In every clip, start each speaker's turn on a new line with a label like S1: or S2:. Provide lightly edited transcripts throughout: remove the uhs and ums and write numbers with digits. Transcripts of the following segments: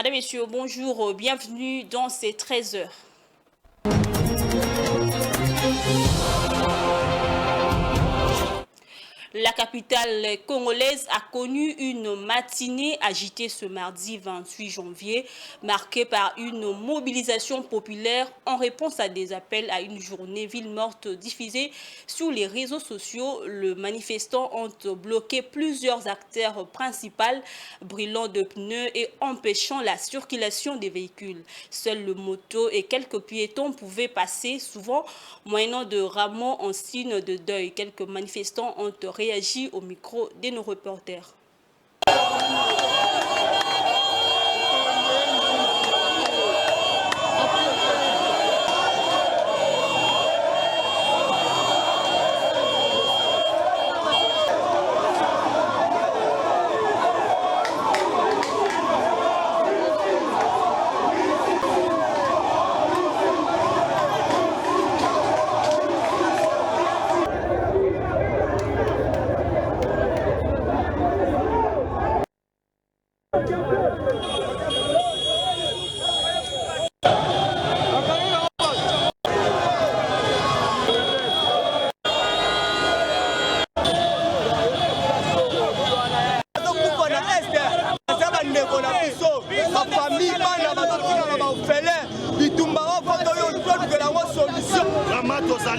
S1: Madame, Messieurs, bonjour, bienvenue dans ces 13 heures. La capitale congolaise a connu une matinée agitée ce mardi 28 janvier, marquée par une mobilisation populaire en réponse à des appels à une journée ville morte diffusée sur les réseaux sociaux. Les manifestants ont bloqué plusieurs artères principales, brûlant de pneus et empêchant la circulation des véhicules. Seules les motos et quelques piétons pouvaient passer, souvent moyennant de rameaux en signe de deuil. Quelques manifestants ont réagi au micro de nos reporters.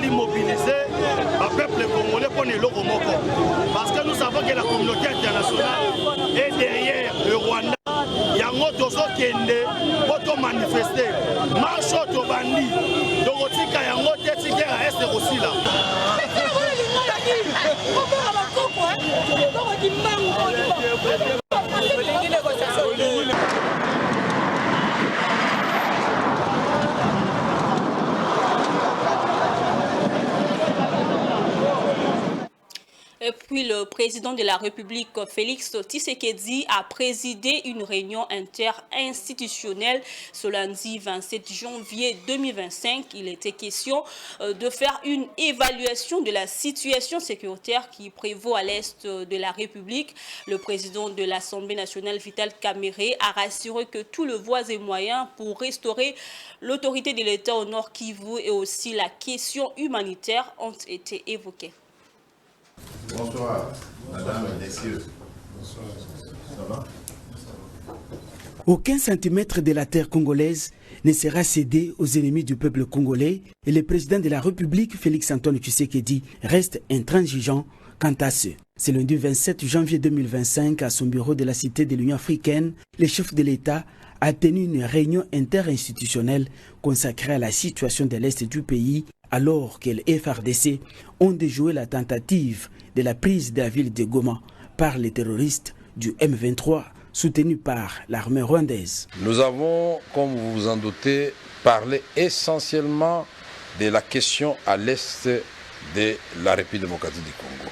S2: Mobiliser le peuple congolais pour le Logomoko. Parce que nous savons que la communauté internationale est derrière le Rwanda. Il y a un autre qui est manifester. Marche au bandi. Donc, il y a un autre qui est aussi là.
S1: Et puis le président de la République, Félix Tshisekedi, a présidé une réunion interinstitutionnelle ce lundi 27 janvier 2025. Il était question de faire une évaluation de la situation sécuritaire qui prévaut à l'est de la République. Le président de l'Assemblée nationale, Vital Kamerhe, a rassuré que tous les voies et moyens pour restaurer l'autorité de l'État au Nord Kivu et aussi la question humanitaire ont été évoqués.
S3: Bonsoir, madame et messieurs. Bonsoir. Ça va?
S4: Aucun centimètre de la terre congolaise ne sera cédé aux ennemis du peuple congolais et le président de la République, Félix-Antoine Tshisekedi, reste intransigeant quant à ce. Ce lundi 27 janvier 2025, à son bureau de la Cité de l'Union africaine, le chef de l'État a tenu une réunion interinstitutionnelle consacrée à la situation de l'Est du pays, alors que les FARDC ont déjoué la tentative de la prise de la ville de Goma par les terroristes du M23 soutenus par l'armée rwandaise.
S5: Nous avons, comme vous vous en doutez, parlé essentiellement de la question à l'est de la République démocratique du Congo.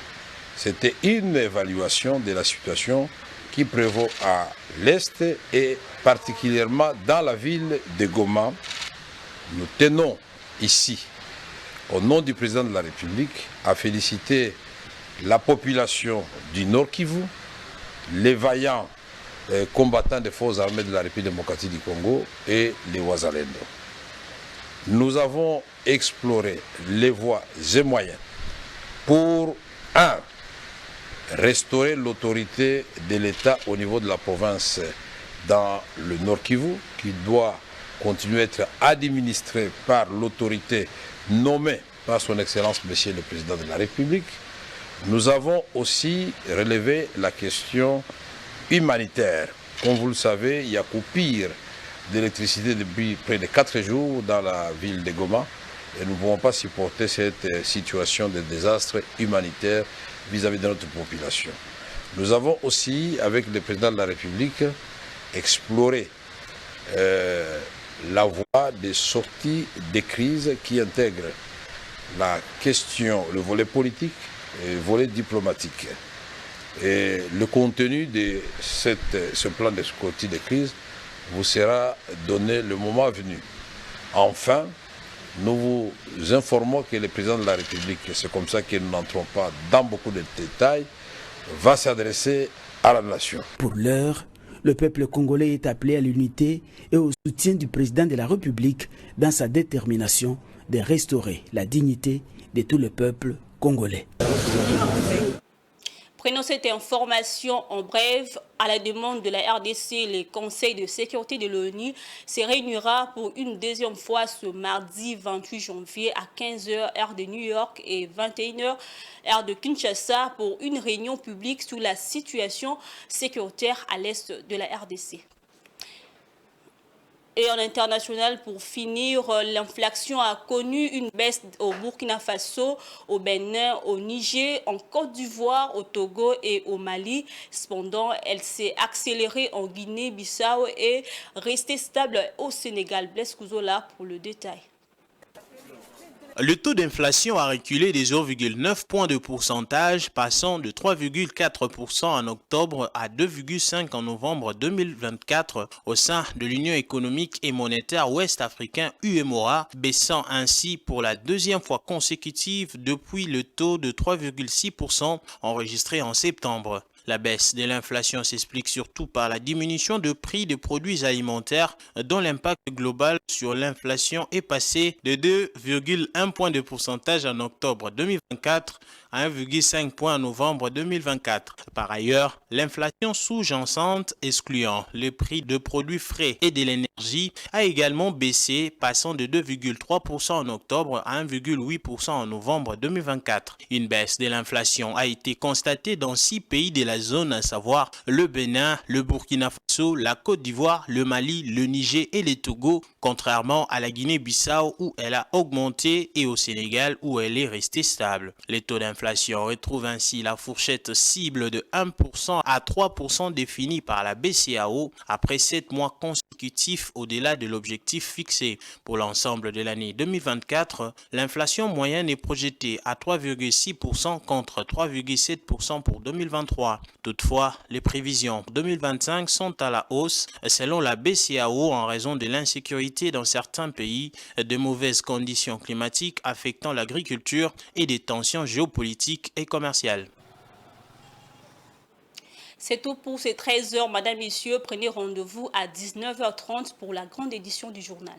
S5: C'était une évaluation de la situation qui prévaut à l'est et particulièrement dans la ville de Goma. Nous tenons ici, au nom du président de la République, à féliciter la population du Nord Kivu, les vaillants combattants des forces armées de la République démocratique du Congo et les Wazalendo. Nous avons exploré les voies et moyens pour, restaurer l'autorité de l'État au niveau de la province dans le Nord Kivu, qui doit continuer à être administrée par l'autorité nommée par son Excellence Monsieur le Président de la République. Nous avons aussi relevé la question humanitaire. Comme vous le savez, il y a coupure d'électricité depuis près de 4 jours dans la ville de Goma et nous ne pouvons pas supporter cette situation de désastre humanitaire vis-à-vis de notre population. Nous avons aussi, avec le président de la République, exploré la voie des sorties des crises qui intègrent la question, le volet politique et le volet diplomatique. Et le contenu de ce plan de sortie de crise vous sera donné le moment venu. Enfin, nous vous informons que le président de la République, c'est comme ça que nous n'entrons pas dans beaucoup de détails, va s'adresser à la nation.
S4: Pour l'heure, Le peuple congolais est appelé à l'unité et au soutien du président de la République dans sa détermination de restaurer la dignité de tout le peuple congolais.
S1: Prenons cette information en bref. À la demande de la RDC, le Conseil de sécurité de l'ONU se réunira pour une deuxième fois ce mardi 28 janvier à 15h heure de New York et 21h heure de Kinshasa pour une réunion publique sur la situation sécuritaire à l'est de la RDC. Et en international, pour finir, l'inflation a connu une baisse au Burkina Faso, au Bénin, au Niger, en Côte d'Ivoire, au Togo et au Mali. Cependant, elle s'est accélérée en Guinée-Bissau et restée stable au Sénégal. Blaise Kouzola pour le détail.
S6: Le taux d'inflation a reculé de 0,9 points de pourcentage, passant de 3,4% en octobre à 2,5% en novembre 2024 au sein de l'Union économique et monétaire ouest-africain UEMOA, baissant ainsi pour la deuxième fois consécutive depuis le taux de 3,6% enregistré en septembre. La baisse de l'inflation s'explique surtout par la diminution de prix des produits alimentaires dont l'impact global sur l'inflation est passé de 2,1 points de pourcentage en octobre 2024 à 1,5 point en novembre 2024. Par ailleurs, l'inflation sous-jacente, excluant les prix de produits frais et de l'énergie, a également baissé, passant de 2,3% en octobre à 1,8% en novembre 2024. Une baisse de l'inflation a été constatée dans 6 pays de la zone, à savoir le Bénin, le Burkina Faso, la Côte d'Ivoire, le Mali, le Niger et le Togo, contrairement à la Guinée-Bissau où elle a augmenté et au Sénégal où elle est restée stable. Les taux d'inflation retrouvent ainsi la fourchette cible de 1% à 3% définie par la BCEAO après 7 mois consécutifs au-delà de l'objectif fixé. Pour l'ensemble de l'année 2024, l'inflation moyenne est projetée à 3,6% contre 3,7% pour 2023. Toutefois, les prévisions 2025 sont à la hausse selon la BCEAO en raison de l'insécurité dans certains pays, de mauvaises conditions climatiques affectant l'agriculture et des tensions géopolitiques et commerciales.
S1: C'est tout pour ces 13h. Madame, Messieurs, prenez rendez-vous à 19h30 pour la grande édition du journal.